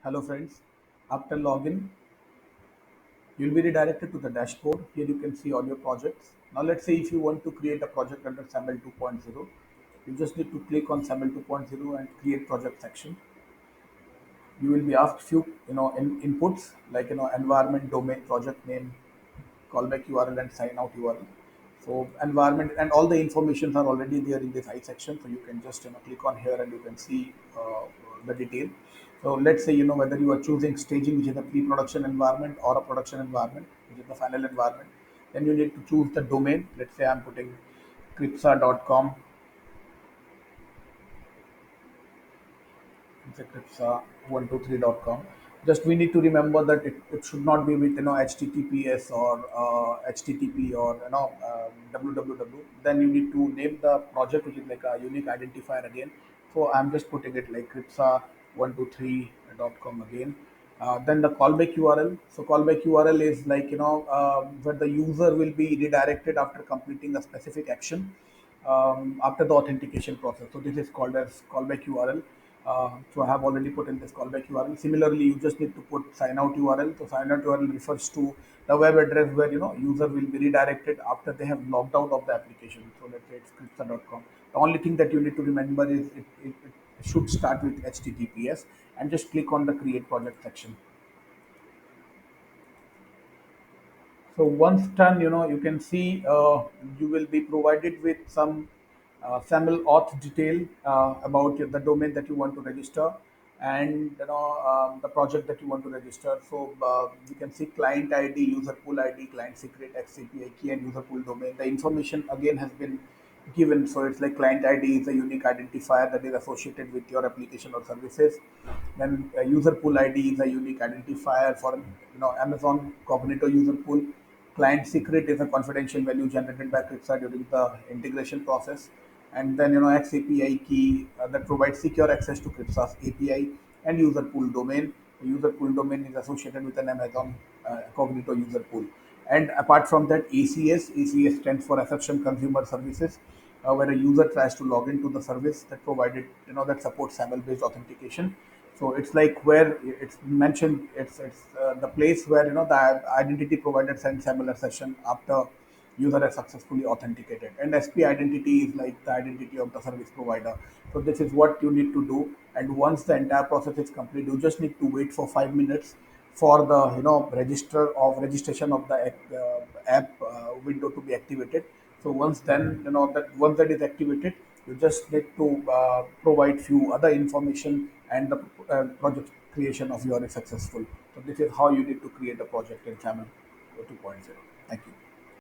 Hello friends, after login, you'll be redirected to the dashboard. Here you can see all your projects. Now let's say if you want to create a project under SAML 2.0, you just need to click on SAML 2.0 and create project section. You will be asked few inputs like environment, domain, project name, callback URL and sign out URL. So environment and all the informations are already there in this I section. So you can just click on here and you can see the detail. So let's say whether you are choosing staging, which is a pre-production environment, or a production environment, which is the final environment. Then you need to choose the domain. Let's say I'm putting cripsa.com. It's a cripsa123.com. Just we need to remember that it should not be with HTTPS or HTTP or www. Then you need to name the project, which is like a unique identifier again. So I'm just putting it like cripsa123.com again. Then the callback URL. So callback URL is like where the user will be redirected after completing a specific action after the authentication process. So this is called as callback URL. So I have already put in this callback URL. Similarly, you just need to put sign out URL. So sign out URL refers to the web address where user will be redirected after they have logged out of the application. So let's say it's cripsa.com. The only thing that you need to remember is it should start with HTTPS and just click on the create project section. So once done, you can see you will be provided with some SAML auth detail about the domain that you want to register and the project that you want to register. So you can see client ID, user pool ID, client secret, XCPI key, and user pool domain. The information again has been given. So it's like client ID is a unique identifier that is associated with your application or services. Then user pool ID is a unique identifier for Amazon Cognito user pool. Client secret is a confidential value generated by Cripsa during the integration process. And then X API key that provides secure access to Cripsa's API and user pool domain. The user pool domain is associated with an Amazon Cognito user pool. And apart from that, ACS stands for Assertion Consumer Services, where a user tries to log into the service that provided, that supports SAML based authentication. So it's like where it's mentioned, it's the place where the identity provider sends SAML assertion after user has successfully authenticated. And SP identity is like the identity of the service provider. So this is what you need to do. And once the entire process is complete, you just need to wait for 5 minutes for the registration of the app window to be activated. So once that is activated, you just need to provide few other information and the project creation of your is successful. So this is how you need to create a project in SAML 2.0. Thank you.